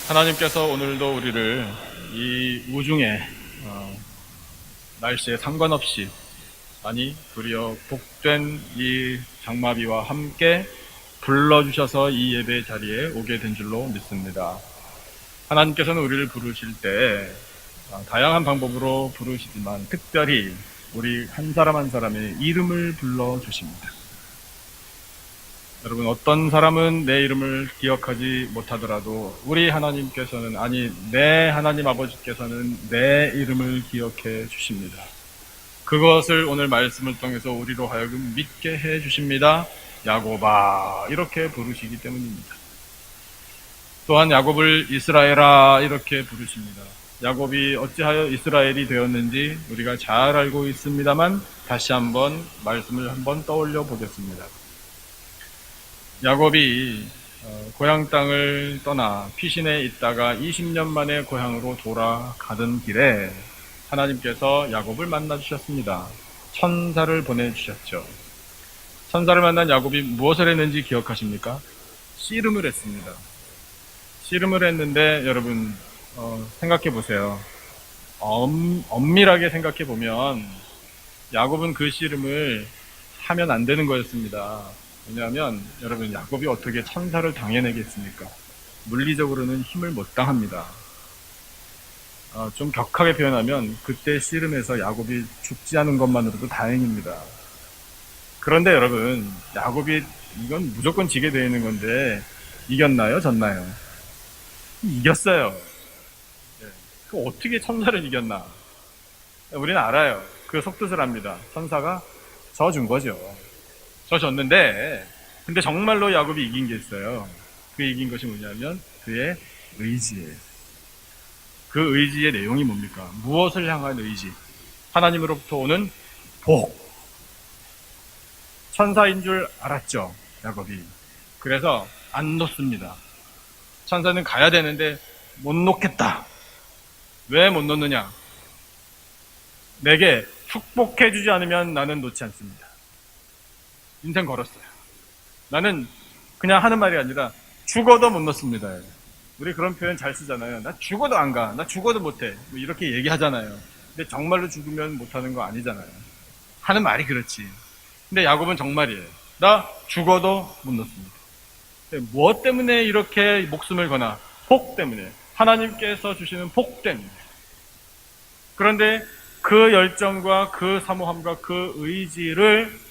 하나님께서 오늘도 우리를 이 우중에 날씨에 상관없이 도리어 복된 이 장마비와 함께 불러주셔서 이 예배 자리에 오게 된 줄로 믿습니다. 하나님께서는 우리를 부르실 때 다양한 방법으로 부르시지만 특별히 우리 한 사람 한 사람의 이름을 불러주십니다. 여러분, 어떤 사람은 내 이름을 기억하지 못하더라도 우리 하나님께서는, 내 하나님 아버지께서는 내 이름을 기억해 주십니다. 그것을 오늘 말씀을 통해서 우리로 하여금 믿게 해 주십니다. 야곱아, 이렇게 부르시기 때문입니다. 또한 야곱을 이스라엘아, 이렇게 부르십니다. 야곱이 어찌하여 이스라엘이 되었는지 우리가 잘 알고 있습니다만 다시 한번 말씀을 한번 떠올려 보겠습니다. 야곱이 고향 땅을 떠나 피신에 있다가 20년 만에 고향으로 돌아가던 길에 하나님께서 야곱을 만나 주셨습니다. 천사를 보내주셨죠. 천사를 만난 야곱이 무엇을 했는지 기억하십니까? 씨름을 했습니다. 씨름을 했는데 여러분 생각해 보세요. 엄밀하게 생각해 보면 야곱은 그 씨름을 하면 안 되는 거였습니다. 왜냐하면 여러분, 야곱이 어떻게 천사를 당해내겠습니까? 물리적으로는 힘을 못 당합니다. 좀 격하게 표현하면 그때 씨름에서 야곱이 죽지 않은 것만으로도 다행입니다. 그런데 여러분, 야곱이 이건 무조건 지게 되어 있는 건데 이겼나요? 졌나요? 이겼어요. 그 어떻게 천사를 이겼나? 우리는 알아요. 그 속뜻을 압니다. 천사가 져준 거죠. 졌는데, 근데 정말로 야곱이 이긴 게 있어요. 그 이긴 것이 뭐냐면 그의 의지예요. 그 의지의 내용이 뭡니까? 무엇을 향한 의지? 하나님으로부터 오는 복. 천사인 줄 알았죠, 야곱이. 그래서 안 놓습니다. 천사는 가야 되는데 못 놓겠다. 왜 못 놓느냐? 내게 축복해주지 않으면 나는 놓지 않습니다. 인생 걸었어요. 나는 그냥 하는 말이 아니라 죽어도 못 놓습니다. 우리 그런 표현 잘 쓰잖아요. 나 죽어도 안 가. 나 죽어도 못해. 뭐 이렇게 얘기하잖아요. 근데 정말로 죽으면 못하는 거 아니잖아요. 하는 말이 그렇지. 근데 야곱은 정말이에요. 나 죽어도 못 놓습니다. 무엇 때문에 이렇게 목숨을 거나? 복 때문에. 하나님께서 주시는 복 때문에. 그런데 그 열정과 그 사모함과 그 의지를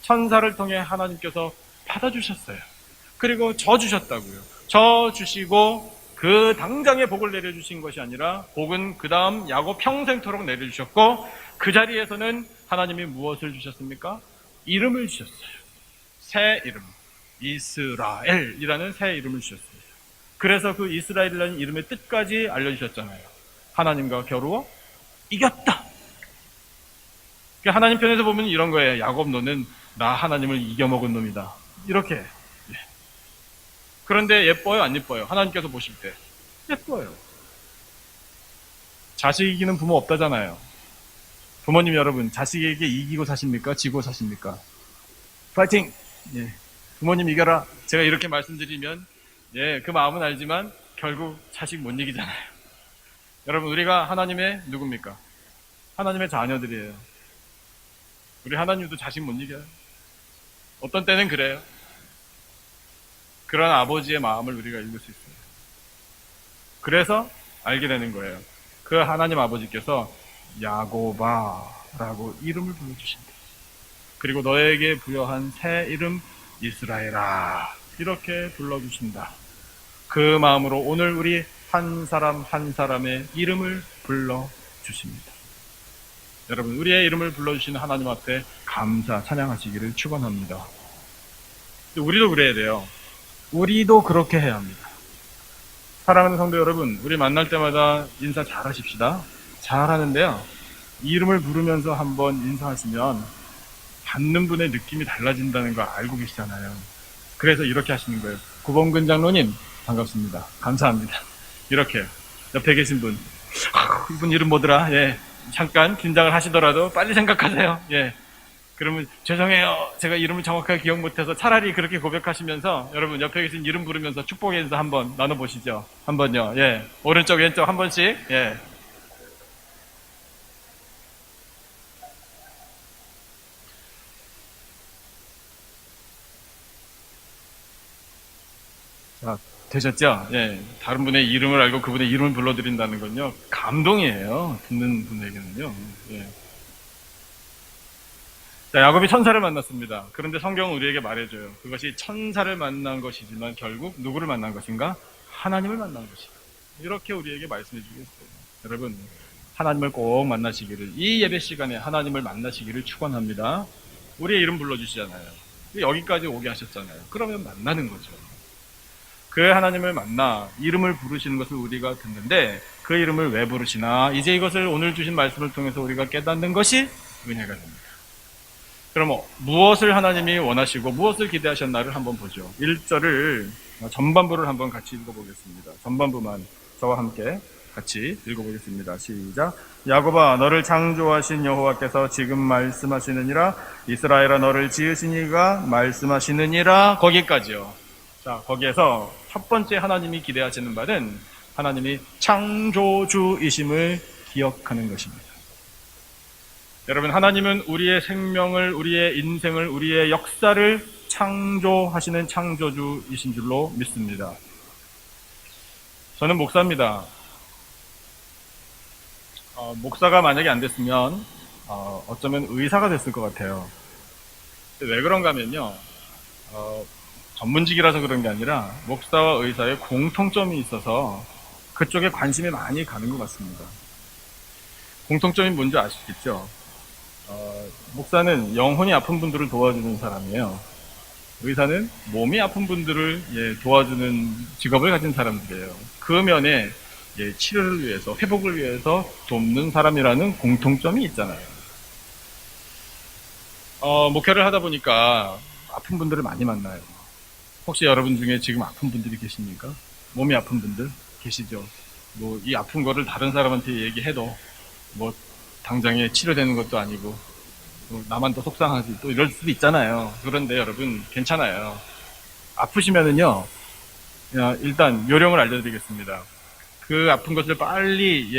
천사를 통해 하나님께서 받아주셨어요. 그리고 저 주셨다고요. 저 주시고 그 당장의 복을 내려주신 것이 아니라 복은 그 다음 야곱 평생토록 내려주셨고, 그 자리에서는 하나님이 무엇을 주셨습니까? 이름을 주셨어요. 새 이름, 이스라엘이라는 새 이름을 주셨어요. 그래서 그 이스라엘이라는 이름의 뜻까지 알려주셨잖아요. 하나님과 겨루어 이겼다. 하나님 편에서 보면 이런 거예요. 야곱, 너는 나 하나님을 이겨먹은 놈이다. 이렇게. 그런데 예뻐요? 안 예뻐요? 하나님께서 보실 때 예뻐요. 자식 이기는 부모 없다잖아요. 부모님 여러분, 자식에게 이기고 사십니까? 지고 사십니까? 파이팅! 예. 부모님 이겨라. 제가 이렇게 말씀드리면 그 마음은 알지만 결국 자식 못 이기잖아요. 여러분, 우리가 하나님의 누굽니까? 하나님의 자녀들이에요. 우리 하나님도 자식 못 이겨요. 어떤 때는 그래요. 그런 아버지의 마음을 우리가 읽을 수 있어요. 그래서 알게 되는 거예요. 그 하나님 아버지께서 야곱아라고 이름을 불러주신다. 그리고 너에게 부여한 새 이름 이스라엘아, 이렇게 불러주신다. 그 마음으로 오늘 우리 한 사람 한 사람의 이름을 불러주십니다. 여러분, 우리의 이름을 불러주시는 하나님 앞에 감사, 찬양하시기를 축원합니다. 우리도 그래야 돼요. 우리도 그렇게 해야 합니다. 사랑하는 성도 여러분, 우리 만날 때마다 인사 잘 하십시다. 잘 하는데요, 이름을 부르면서 한번 인사하시면 받는 분의 느낌이 달라진다는 거 알고 계시잖아요. 그래서 이렇게 하시는 거예요. 구범근 장로님 반갑습니다. 감사합니다. 이렇게 옆에 계신 분, 이분 이름 뭐더라? 잠깐 긴장을 하시더라도 빨리 생각하세요. 그러면 죄송해요. 제가 이름을 정확하게 기억 못해서 차라리 그렇게 고백하시면서 여러분 옆에 계신 이름 부르면서 축복의 인사 한번 나눠보시죠. 한번요. 예. 오른쪽 왼쪽 한 번씩. 예. 자, 되셨죠? 예. 다른 분의 이름을 알고 그분의 이름을 불러드린다는 건요. 감동이에요. 듣는 분에게는요. 예. 자, 야곱이 천사를 만났습니다. 그런데 성경은 우리에게 말해줘요. 그것이 천사를 만난 것이지만 결국 누구를 만난 것인가? 하나님을 만난 것이다. 이렇게 우리에게 말씀해 주겠어요. 여러분, 하나님을 꼭 만나시기를, 이 예배 시간에 하나님을 만나시기를 축원합니다. 우리의 이름 불러주시잖아요. 여기까지 오게 하셨잖아요. 그러면 만나는 거죠. 그 하나님을 만나 이름을 부르시는 것을 우리가 듣는데 그 이름을 왜 부르시나? 이제 이것을 오늘 주신 말씀을 통해서 우리가 깨닫는 것이 은혜가 됩니다. 그럼 무엇을 하나님이 원하시고 무엇을 기대하셨나를 한번 보죠. 1절을 전반부를 한번 같이 읽어보겠습니다. 전반부만 저와 함께 같이 읽어보겠습니다. 시작. 야곱아 너를 창조하신 여호와께서 지금 말씀하시느니라. 이스라엘아 너를 지으신 이가 말씀하시느니라. 거기까지요. 자, 거기에서 첫 번째 하나님이 기대하시는 바는 하나님이 창조주이심을 기억하는 것입니다. 여러분, 하나님은 우리의 생명을, 우리의 인생을, 우리의 역사를 창조하시는 창조주이신 줄로 믿습니다. 저는 목사입니다. 목사가 만약에 안 됐으면 어쩌면 의사가 됐을 것 같아요. 왜 그런가 하면요. 전문직이라서 그런 게 아니라 목사와 의사의 공통점이 있어서 그쪽에 관심이 많이 가는 것 같습니다. 공통점이 뭔지 아시겠죠? 목사는 영혼이 아픈 분들을 도와주는 사람이에요. 의사는 몸이 아픈 분들을 도와주는 직업을 가진 사람들이에요. 그 면에 치료를 위해서, 회복을 위해서 돕는 사람이라는 공통점이 있잖아요. 목회를 하다 보니까 아픈 분들을 많이 만나요. 혹시 여러분 중에 지금 아픈 분들이 계십니까? 몸이 아픈 분들 계시죠? 뭐 이 아픈 거를 다른 사람한테 얘기해도 뭐 당장에 치료되는 것도 아니고 나만 더 속상하지 또 이럴 수도 있잖아요. 그런데 여러분 괜찮아요. 아프시면은요 일단 요령을 알려드리겠습니다. 그 아픈 것을 빨리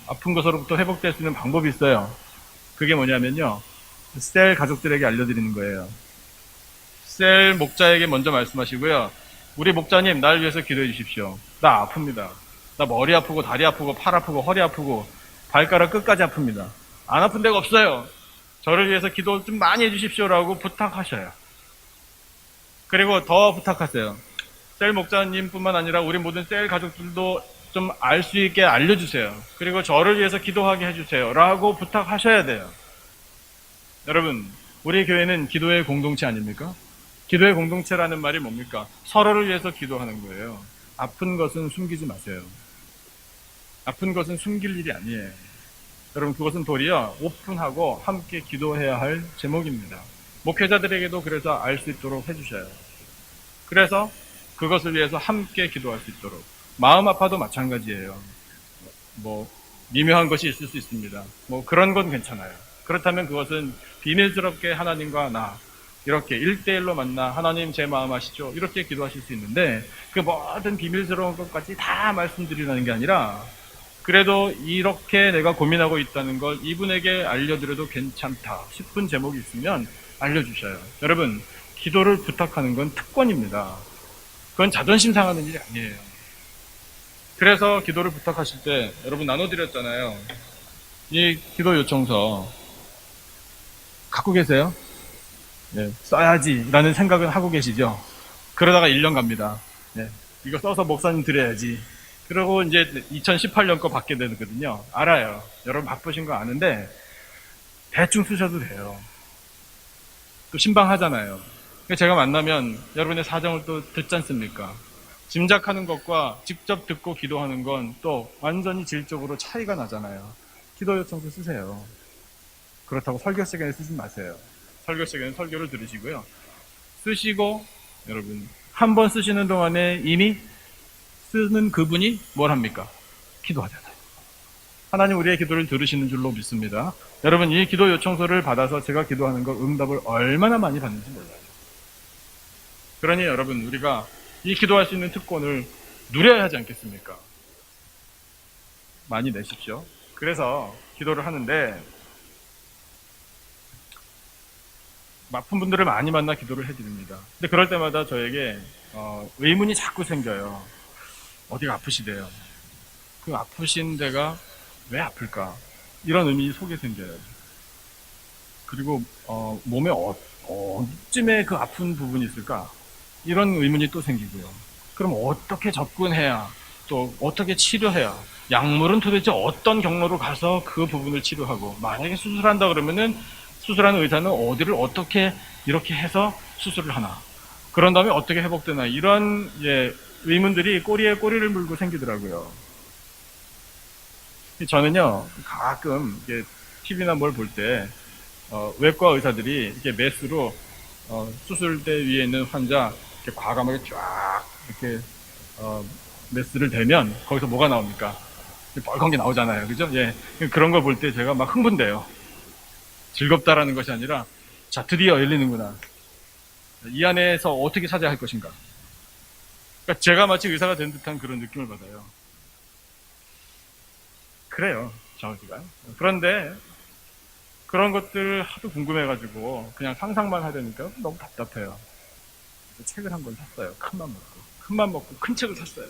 아픈 것으로부터 회복될 수 있는 방법이 있어요. 그게 뭐냐면요 셀 가족들에게 알려드리는 거예요. 셀 목자에게 먼저 말씀하시고요. 우리 목자님 날 위해서 기도해 주십시오. 나 아픕니다. 나 머리 아프고 다리 아프고 팔 아프고 허리 아프고 발가락 끝까지 아픕니다. 안 아픈 데가 없어요. 저를 위해서 기도 좀 많이 해주십시오라고 부탁하셔요. 그리고 더 부탁하세요. 셀 목자님뿐만 아니라 우리 모든 셀 가족들도 좀 알 수 있게 알려주세요. 그리고 저를 위해서 기도하게 해주세요. 라고 부탁하셔야 돼요. 여러분, 우리 교회는 기도의 공동체 아닙니까? 기도의 공동체라는 말이 뭡니까? 서로를 위해서 기도하는 거예요. 아픈 것은 숨기지 마세요. 아픈 것은 숨길 일이 아니에요. 여러분, 그것은 도리어 오픈하고 함께 기도해야 할 제목입니다. 목회자들에게도 그래서 알 수 있도록 해주셔요. 그래서 그것을 위해서 함께 기도할 수 있도록. 마음 아파도 마찬가지예요. 뭐 미묘한 것이 있을 수 있습니다. 뭐 그런 건 괜찮아요. 그렇다면 그것은 비밀스럽게 하나님과 나 이렇게 1대1로 만나 하나님 제 마음 아시죠? 이렇게 기도하실 수 있는데 그 모든 비밀스러운 것까지 다 말씀드리라는 게 아니라 그래도 이렇게 내가 고민하고 있다는 걸 이분에게 알려드려도 괜찮다 싶은 제목이 있으면 알려주셔요. 여러분, 기도를 부탁하는 건 특권입니다. 그건 자존심 상하는 일이 아니에요. 그래서 기도를 부탁하실 때 여러분 나눠드렸잖아요. 이 기도 요청서 갖고 계세요? 네, 써야지 라는 생각은 하고 계시죠? 그러다가 1년 갑니다. 네, 이거 써서 목사님 드려야지. 그리고 이제 2018년 거 받게 되거든요. 알아요. 여러분 바쁘신 거 아는데 대충 쓰셔도 돼요. 또 신방하잖아요. 제가 만나면 여러분의 사정을 또 듣지 않습니까? 짐작하는 것과 직접 듣고 기도하는 건 또 완전히 질적으로 차이가 나잖아요. 기도 요청서 쓰세요. 그렇다고 설교 시간에 쓰지 마세요. 설교 시간에 설교를 들으시고요. 쓰시고 여러분 한 번 쓰시는 동안에 이미 쓰는 그분이 뭘 합니까? 기도하잖아요. 하나님 우리의 기도를 들으시는 줄로 믿습니다. 여러분, 이 기도 요청서를 받아서 제가 기도하는 거 응답을 얼마나 많이 받는지 몰라요. 그러니 여러분, 우리가 이 기도할 수 있는 특권을 누려야 하지 않겠습니까? 많이 내십시오. 그래서 기도를 하는데 아픈 분들을 많이 만나 기도를 해드립니다. 근데 그럴 때마다 저에게 의문이 자꾸 생겨요. 어디가 아프시대요. 그 아프신 데가 왜 아플까? 이런 의문이 속에 생겨요. 그리고 몸에 어디쯤에 그 아픈 부분이 있을까? 이런 의문이 또 생기고요. 그럼 어떻게 접근해야, 또 어떻게 치료해야, 약물은 도대체 어떤 경로로 가서 그 부분을 치료하고, 만약에 수술한다 그러면은 수술하는 의사는 어디를 어떻게 이렇게 해서 수술을 하나, 그런 다음에 어떻게 회복되나, 이런 의문들이 꼬리에 꼬리를 물고 생기더라고요. 저는요, 가끔 TV나 뭘 볼 때 외과 의사들이 이렇게 메스로 수술대 위에 있는 환자 이렇게 과감하게 쫙 이렇게 메스를 대면 거기서 뭐가 나옵니까? 빨간 게 나오잖아요, 그죠? 예, 그런 걸 볼 때 제가 막 흥분돼요. 즐겁다라는 것이 아니라, 자, 드디어 열리는구나. 이 안에서 어떻게 찾아야 할 것인가. 그러니까 제가 마치 의사가 된 듯한 그런 느낌을 받아요. 그래요, 저기가. 그런데 그런 것들 하도 궁금해가지고 그냥 상상만 하려니까 너무 답답해요. 그래서 책을 한 권 샀어요. 큰맘 먹고 큰 책을 샀어요.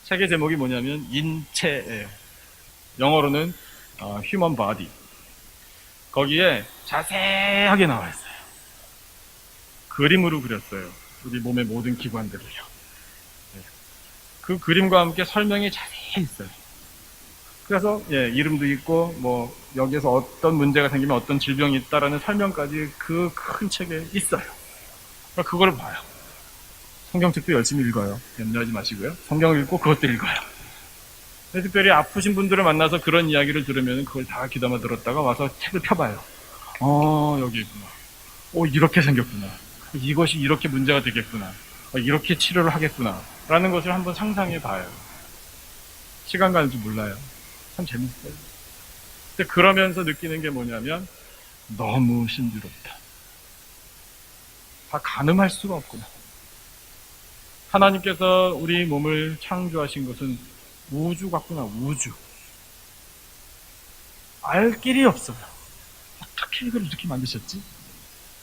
책의 제목이 뭐냐면 인체예요. 영어로는 Human Body. 거기에 자세하게 나와 있어요. 그림으로 그렸어요. 우리 몸의 모든 기관들을요. 그 그림과 함께 설명이 자세히 있어요. 그래서 이름도 있고 뭐 여기에서 어떤 문제가 생기면 어떤 질병이 있다라는 설명까지 그 큰 책에 있어요. 그러니까 그걸 봐요. 성경책도 열심히 읽어요. 염려하지 마시고요. 성경을 읽고 그것도 읽어요. 특별히 아프신 분들을 만나서 그런 이야기를 들으면 그걸 다 귀담아 들었다가 와서 책을 펴봐요. 여기 있구나. 이렇게 생겼구나. 이것이 이렇게 문제가 되겠구나. 이렇게 치료를 하겠구나. 라는 것을 한번 상상해 봐요. 시간 가는 줄 몰라요. 참 재밌어요. 근데 그러면서 느끼는 게 뭐냐면 너무 신비롭다. 다 가늠할 수가 없구나. 하나님께서 우리 몸을 창조하신 것은 우주 같구나. 우주. 알 길이 없어요. 어떻게 이걸 이렇게 만드셨지?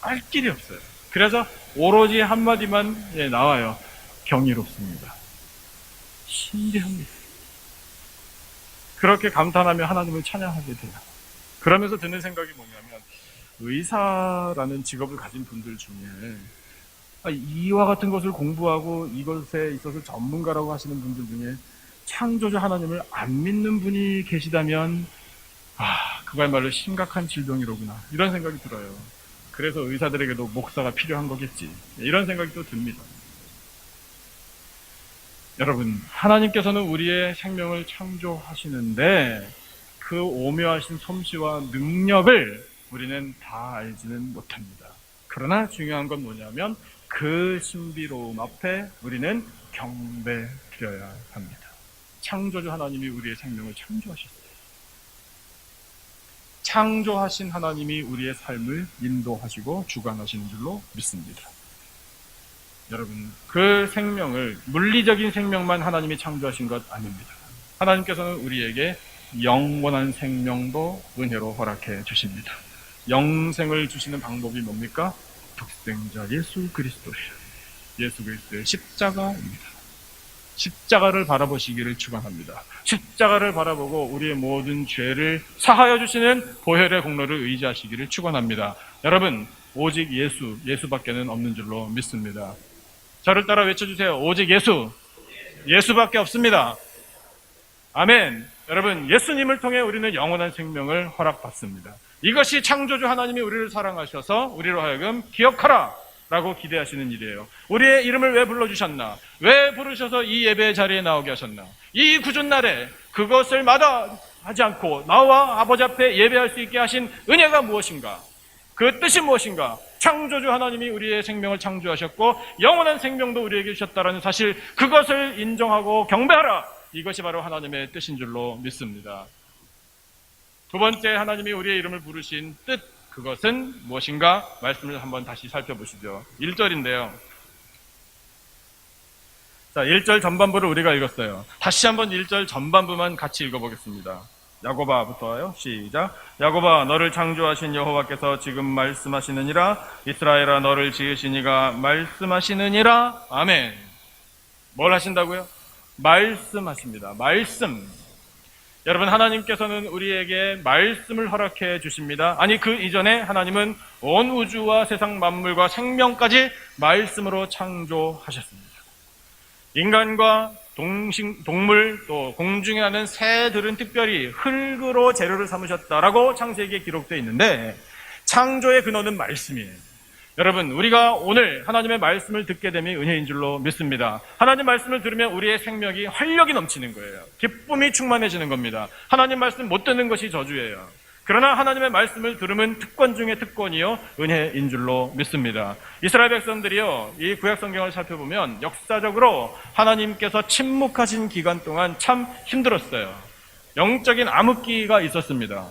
알 길이 없어요. 그래서 오로지 한마디만 나와요. 경이롭습니다. 신비합니다. 그렇게 감탄하며 하나님을 찬양하게 돼요. 그러면서 드는 생각이 뭐냐면 의사라는 직업을 가진 분들 중에 이와 같은 것을 공부하고 이것에 있어서 전문가라고 하시는 분들 중에 창조주 하나님을 안 믿는 분이 계시다면 그야말로 심각한 질병이로구나, 이런 생각이 들어요. 그래서 의사들에게도 목사가 필요한 거겠지, 이런 생각이 또 듭니다. 여러분, 하나님께서는 우리의 생명을 창조하시는데 그 오묘하신 솜씨와 능력을 우리는 다 알지는 못합니다. 그러나 중요한 건 뭐냐면 그 신비로움 앞에 우리는 경배드려야 합니다. 창조주 하나님이 우리의 생명을 창조하셨어요. 창조하신 하나님이 우리의 삶을 인도하시고 주관하시는 줄로 믿습니다. 여러분, 그 생명을, 물리적인 생명만 하나님이 창조하신 것 아닙니다. 하나님께서는 우리에게 영원한 생명도 은혜로 허락해 주십니다. 영생을 주시는 방법이 뭡니까? 독생자 예수 그리스도예요. 예수 그리스도의 십자가입니다. 십자가를 바라보시기를 축원합니다. 십자가를 바라보고 우리의 모든 죄를 사하여 주시는 보혈의 공로를 의지하시기를 축원합니다. 여러분, 오직 예수밖에는 없는 줄로 믿습니다. 저를 따라 외쳐주세요. 오직 예수밖에 없습니다. 아멘. 여러분, 예수님을 통해 우리는 영원한 생명을 허락받습니다. 이것이 창조주 하나님이 우리를 사랑하셔서 우리로 하여금 기억하라 라고 기대하시는 일이에요. 우리의 이름을 왜 불러주셨나? 왜 부르셔서 이 예배 자리에 나오게 하셨나? 이 굳은 날에 그것을 마다하지 않고 나와 아버지 앞에 예배할 수 있게 하신 은혜가 무엇인가? 그 뜻이 무엇인가? 창조주 하나님이 우리의 생명을 창조하셨고 영원한 생명도 우리에게 주셨다는 사실, 그것을 인정하고 경배하라! 이것이 바로 하나님의 뜻인 줄로 믿습니다. 두 번째 하나님이 우리의 이름을 부르신 뜻, 그것은 무엇인가? 말씀을 한번 다시 살펴보시죠. 1절인데요. 자, 1절 전반부를 우리가 읽었어요. 다시 한번 1절 전반부만 같이 읽어보겠습니다. 야고바부터요. 시작. 야고바, 너를 창조하신 여호와께서 지금 말씀하시느니라. 이스라엘아, 너를 지으신 이가 말씀하시느니라. 아멘. 뭘 하신다고요? 말씀하십니다. 말씀. 여러분, 하나님께서는 우리에게 말씀을 허락해 주십니다. 아니, 그 이전에 하나님은 온 우주와 세상 만물과 생명까지 말씀으로 창조하셨습니다. 인간과 동물, 또 공중에 나는 새들은 특별히 흙으로 재료를 삼으셨다라고 창세기에 기록되어 있는데, 창조의 근원은 말씀이에요. 여러분, 우리가 오늘 하나님의 말씀을 듣게 되면 은혜인 줄로 믿습니다. 하나님 말씀을 들으면 우리의 생명이 활력이 넘치는 거예요. 기쁨이 충만해지는 겁니다. 하나님 말씀 못 듣는 것이 저주예요. 그러나 하나님의 말씀을 들으면 특권 중에 특권이요, 은혜인 줄로 믿습니다. 이스라엘 백성들이요, 이 구약 성경을 살펴보면 역사적으로 하나님께서 침묵하신 기간 동안 참 힘들었어요. 영적인 암흑기가 있었습니다.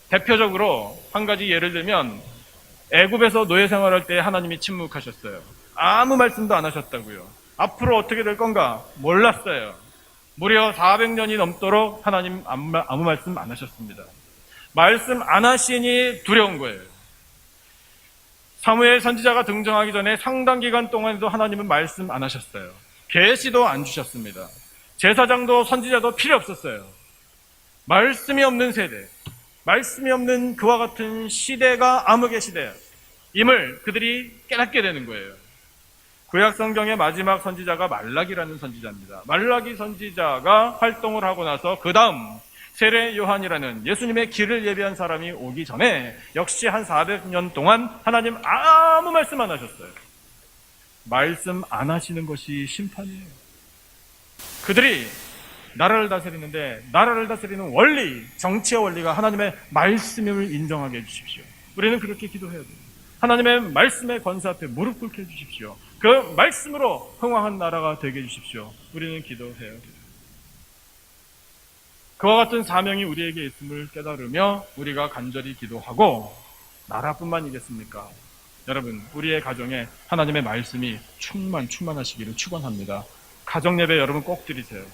대표적으로 한 가지 예를 들면 애굽에서 노예 생활할 때 하나님이 침묵하셨어요. 아무 말씀도 안 하셨다고요. 앞으로 어떻게 될 건가 몰랐어요. 무려 400년이 넘도록 하나님 아무 말씀 안 하셨습니다. 말씀 안 하시니 두려운 거예요. 사무엘 선지자가 등장하기 전에 상당 기간 동안에도 하나님은 말씀 안 하셨어요. 계시도 안 주셨습니다. 제사장도 선지자도 필요 없었어요. 말씀이 없는 세대, 말씀이 없는 그와 같은 시대가 암흑의 시대임을 그들이 깨닫게 되는 거예요. 구약 성경의 마지막 선지자가 말라기라는 선지자입니다. 말라기 선지자가 활동을 하고 나서 그 다음 세례 요한이라는 예수님의 길을 예비한 사람이 오기 전에 역시 한 400년 동안 하나님 아무 말씀 안 하셨어요. 말씀 안 하시는 것이 심판이에요. 그들이 나라를 다스리는데 나라를 다스리는 원리, 정치의 원리가 하나님의 말씀을 인정하게 해주십시오. 우리는 그렇게 기도해야 돼요. 하나님의 말씀의 권세 앞에 무릎 꿇게 해주십시오. 그 말씀으로 흥왕한 나라가 되게 해주십시오. 우리는 기도해야 돼요. 그와 같은 사명이 우리에게 있음을 깨달으며 우리가 간절히 기도하고, 나라뿐만이겠습니까? 여러분, 우리의 가정에 하나님의 말씀이 충만하시기를 축원합니다. 가정 예배 여러분 꼭 드리세요.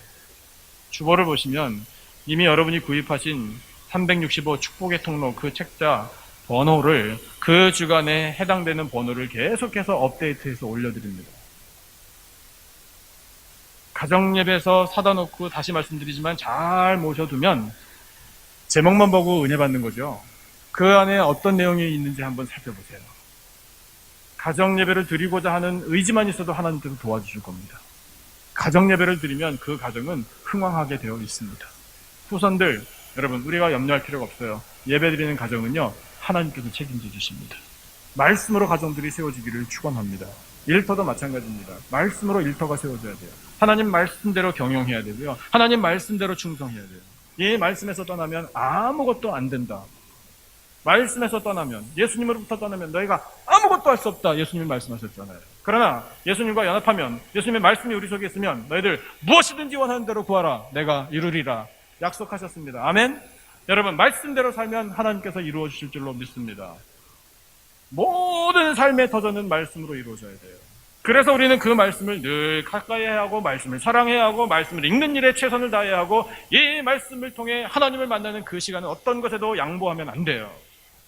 주보를 보시면 이미 여러분이 구입하신 365 축복의 통로 그 책자 번호를, 그 주간에 해당되는 번호를 계속해서 업데이트해서 올려드립니다. 가정예배에서 사다 놓고 다시 말씀드리지만 잘 모셔두면 제목만 보고 은혜 받는 거죠. 그 안에 어떤 내용이 있는지 한번 살펴보세요. 가정예배를 드리고자 하는 의지만 있어도 하나님께서 도와주실 겁니다. 가정예배를 드리면 그 가정은 흥왕하게 되어 있습니다. 후손들, 여러분, 우리가 염려할 필요가 없어요. 예배 드리는 가정은요, 하나님께서 책임져 주십니다. 말씀으로 가정들이 세워지기를 축원합니다. 일터도 마찬가지입니다. 말씀으로 일터가 세워져야 돼요. 하나님 말씀대로 경영해야 되고요. 하나님 말씀대로 충성해야 돼요. 이 말씀에서 떠나면 아무것도 안 된다. 말씀에서 떠나면, 예수님으로부터 떠나면 너희가 아무것도 할 수 없다. 예수님이 말씀하셨잖아요. 그러나 예수님과 연합하면, 예수님의 말씀이 우리 속에 있으면 너희들 무엇이든지 원하는 대로 구하라. 내가 이루리라. 약속하셨습니다. 아멘. 여러분, 말씀대로 살면 하나님께서 이루어 주실 줄로 믿습니다. 모든 삶의 터전은 말씀으로 이루어져야 돼요. 그래서 우리는 그 말씀을 늘 가까이 해야 하고, 말씀을 사랑해야 하고, 말씀을 읽는 일에 최선을 다해야 하고, 이 말씀을 통해 하나님을 만나는 그 시간은 어떤 것에도 양보하면 안 돼요.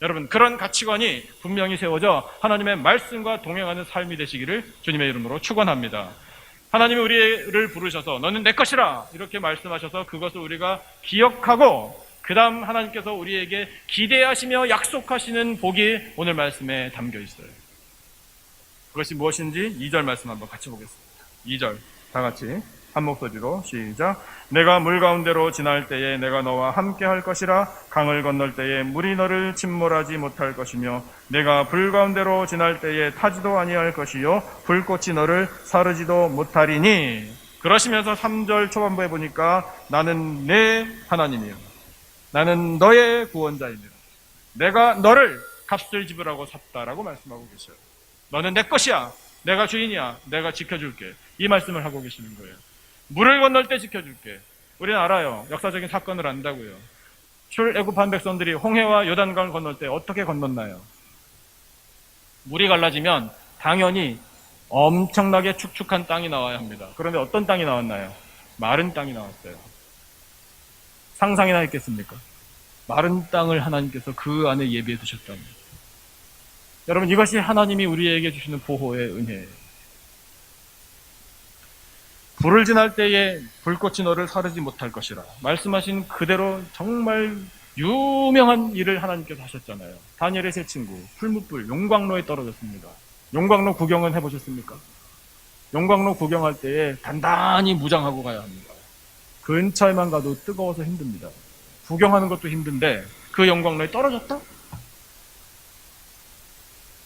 여러분, 그런 가치관이 분명히 세워져 하나님의 말씀과 동행하는 삶이 되시기를 주님의 이름으로 축원합니다. 하나님이 우리를 부르셔서 너는 내 것이라 이렇게 말씀하셔서 그것을 우리가 기억하고, 그 다음 하나님께서 우리에게 기대하시며 약속하시는 복이 오늘 말씀에 담겨 있어요. 그것이 무엇인지 2절 말씀 한번 같이 보겠습니다. 2절 다 같이 한 목소리로 시작. 내가 물 가운데로 지날 때에 내가 너와 함께 할 것이라. 강을 건널 때에 물이 너를 침몰하지 못할 것이며, 내가 불 가운데로 지날 때에 타지도 아니할 것이요 불꽃이 너를 사르지도 못하리니. 그러시면서 3절 초반부에 보니까 나는 내 하나님이요 나는 너의 구원자이니라. 내가 너를 값을 지불하고 샀다라고 말씀하고 계셔요. 너는 내 것이야. 내가 주인이야. 내가 지켜줄게. 이 말씀을 하고 계시는 거예요. 물을 건널 때 지켜줄게. 우리는 알아요. 역사적인 사건을 안다고요. 출애굽한 백성들이 홍해와 요단강을 건널 때 어떻게 건넜나요? 물이 갈라지면 당연히 엄청나게 축축한 땅이 나와야 합니다. 그런데 어떤 땅이 나왔나요? 마른 땅이 나왔어요. 상상이나 했겠습니까? 마른 땅을 하나님께서 그 안에 예비해 두셨답니다. 여러분, 이것이 하나님이 우리에게 주시는 보호의 은혜예요. 불을 지날 때에 불꽃이 너를 사르지 못할 것이라 말씀하신 그대로 정말 유명한 일을 하나님께서 하셨잖아요. 다니엘의 세 친구 풀무불 용광로에 떨어졌습니다. 용광로 구경은 해보셨습니까? 용광로 구경할 때에 단단히 무장하고 가야 합니다. 근처에만 가도 뜨거워서 힘듭니다. 구경하는 것도 힘든데 그 용광로에 떨어졌다?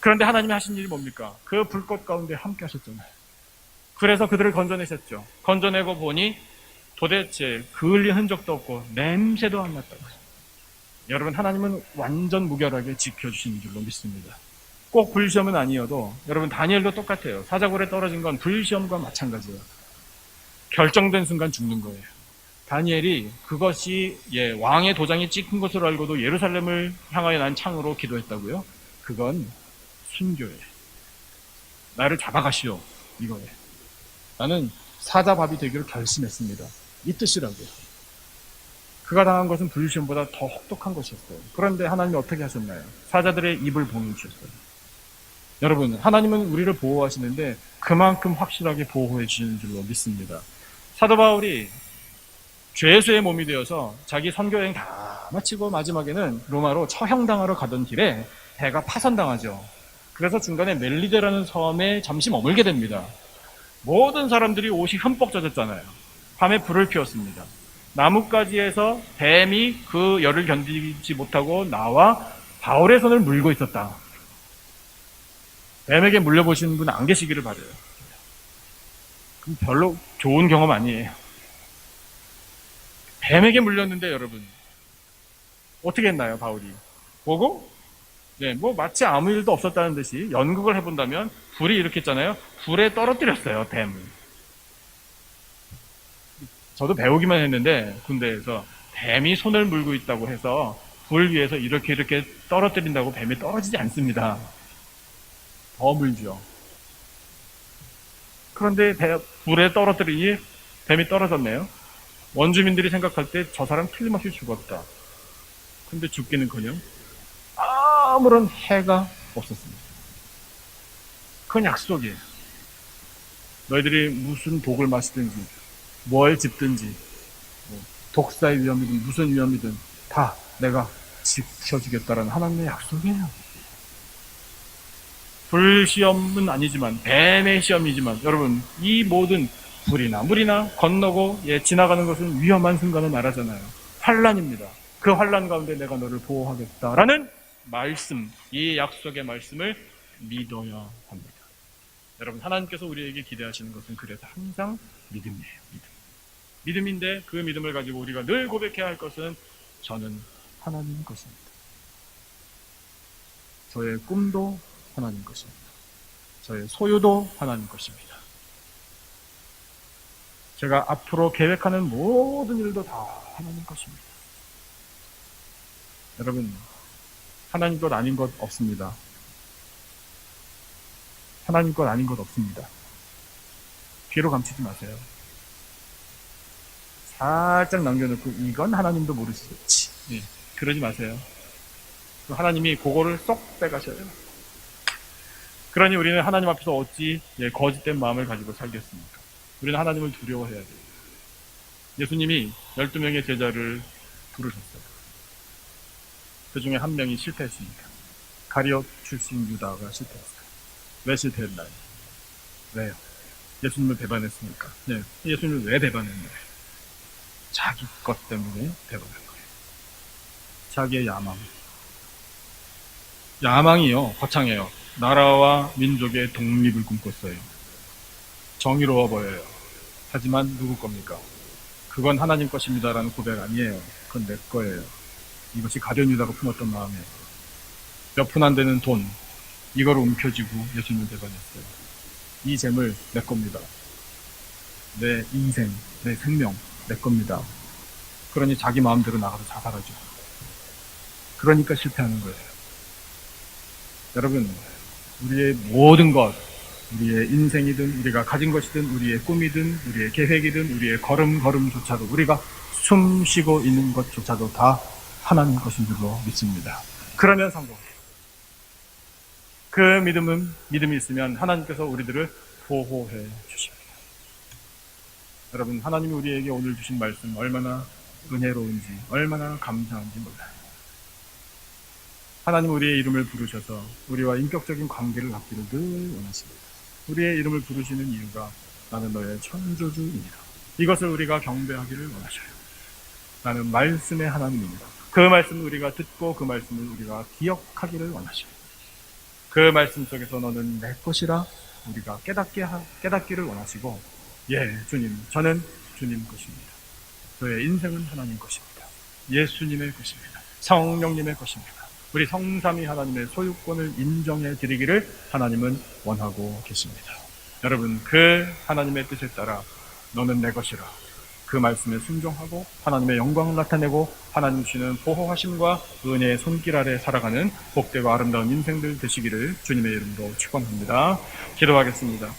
그런데 하나님이 하신 일이 뭡니까? 그 불꽃 가운데 함께 하셨잖아요. 그래서 그들을 건져내셨죠. 건져내고 보니 도대체 그을린 흔적도 없고 냄새도 안 났다고. 여러분, 하나님은 완전 무결하게 지켜주시는 줄로 믿습니다. 꼭 불시험은 아니어도 여러분, 다니엘도 똑같아요. 사자굴에 떨어진 건 불시험과 마찬가지예요. 결정된 순간 죽는 거예요. 다니엘이 그것이 왕의 도장이 찍힌 것으로 알고도 예루살렘을 향하여 난 창으로 기도했다고요? 그건 순교예요. 나를 잡아가시오, 이거예요. 나는 사자밥이 되기를 결심했습니다. 이 뜻이라고요. 그가 당한 것은 불시험보다 더 혹독한 것이었어요. 그런데 하나님이 어떻게 하셨나요? 사자들의 입을 봉해 주셨어요. 여러분, 하나님은 우리를 보호하시는데 그만큼 확실하게 보호해 주시는 줄로 믿습니다. 사도 바울이 죄수의 몸이 되어서 자기 선교여행 다 마치고 마지막에는 로마로 처형당하러 가던 길에 배가 파선당하죠. 그래서 중간에 멜리데라는 섬에 잠시 머물게 됩니다. 모든 사람들이 옷이 흠뻑 젖었잖아요. 밤에 불을 피웠습니다. 나뭇가지에서 뱀이 그 열을 견디지 못하고 나와 바울의 손을 물고 있었다. 뱀에게 물려보시는 분 안 계시기를 바라요. 그럼 별로 좋은 경험 아니에요. 뱀에게 물렸는데 여러분 어떻게 했나요, 바울이? 보고 마치 아무 일도 없었다는 듯이 연극을 해본다면 불이 일으켰잖아요. 불에 떨어뜨렸어요, 뱀을. 저도 배우기만 했는데 군대에서 뱀이 손을 물고 있다고 해서 불 위에서 이렇게 떨어뜨린다고 뱀이 떨어지지 않습니다. 더 물죠. 그런데 불에 떨어뜨리니 뱀이 떨어졌네요. 원주민들이 생각할 때 저 사람 틀림없이 죽었다. 근데 죽기는커녕 아무런 해가 없었습니다. 그건 약속이에요. 너희들이 무슨 독을 마시든지 뭘 집든지 독사의 위험이든 무슨 위험이든 다 내가 지켜주겠다라는 하나님의 약속이에요. 불시험은 아니지만 뱀의 시험이지만 여러분, 이 모든 불이나 물이나 건너고 지나가는 것은 위험한 순간을 말하잖아요. 환란입니다. 그 환란 가운데 내가 너를 보호하겠다라는 말씀, 이 약속의 말씀을 믿어야 합니다. 여러분, 하나님께서 우리에게 기대하시는 것은 그래서 항상 믿음이에요. 믿음인데 그 믿음을 가지고 우리가 늘 고백해야 할 것은 저는 하나님 것입니다. 저의 꿈도 하나님 것입니다. 저의 소유도 하나님 것입니다. 제가 앞으로 계획하는 모든 일도 다 하나님 것입니다. 여러분, 하나님 것 아닌 것 없습니다. 하나님 것 아닌 것 없습니다. 귀로 감추지 마세요. 살짝 남겨놓고 이건 하나님도 모르시겠지. 그러지 마세요. 하나님이 그거를 쏙 빼가셔요. 그러니 우리는 하나님 앞에서 어찌 거짓된 마음을 가지고 살겠습니까? 우리는 하나님을 두려워해야 돼요. 예수님이 12명의 제자를 부르셨어요. 그 중에 한 명이 실패했습니다. 가룟 출신 유다가 실패했어요. 왜 실패했나요? 왜요? 예수님을 배반했으니까. 예수님을 왜 배반했나요? 자기 것 때문에 배반한 거예요. 자기의 야망. 야망이요, 거창해요. 나라와 민족의 독립을 꿈꿨어요. 정의로워 보여요. 하지만 누구 겁니까? 그건 하나님 것입니다라는 고백 아니에요. 그건 내 거예요. 이것이 가룟 유다가 품었던 마음이에요. 몇 푼 안 되는 돈, 이걸 움켜쥐고 예수님을 배반했어요. 이 재물 내 겁니다. 내 인생, 내 생명 내 겁니다. 그러니 자기 마음대로 나가서 자살하죠. 그러니까 실패하는 거예요. 여러분, 우리의 모든 것, 우리의 인생이든 우리가 가진 것이든 우리의 꿈이든 우리의 계획이든 우리의 걸음걸음조차도 우리가 숨 쉬고 있는 것조차도 다 하나님 것인 줄로 믿습니다. 그러면 성공. 그 믿음이 있으면 하나님께서 우리들을 보호해 주십니다. 여러분, 하나님이 우리에게 오늘 주신 말씀 얼마나 은혜로운지, 얼마나 감사한지 몰라요. 하나님 우리의 이름을 부르셔서 우리와 인격적인 관계를 갖기를 늘 원하십니다. 우리의 이름을 부르시는 이유가 나는 너의 창조주이니라. 이것을 우리가 경배하기를 원하셔요. 나는 말씀의 하나님입니다. 그 말씀을 우리가 듣고 그 말씀을 우리가 기억하기를 원하셔요. 그 말씀 속에서 너는 내 것이라 우리가 깨닫기를 원하시고, 예, 주님, 저는 주님 것입니다. 저의 인생은 하나님 것입니다. 예수님의 것입니다. 성령님의 것입니다. 우리 성삼위 하나님의 소유권을 인정해 드리기를 하나님은 원하고 계십니다. 여러분, 그 하나님의 뜻에 따라 너는 내 것이라 그 말씀에 순종하고 하나님의 영광을 나타내고 하나님 주시는 보호하심과 은혜의 손길 아래 살아가는 복되고 아름다운 인생들 되시기를 주님의 이름으로 축원합니다. 기도하겠습니다.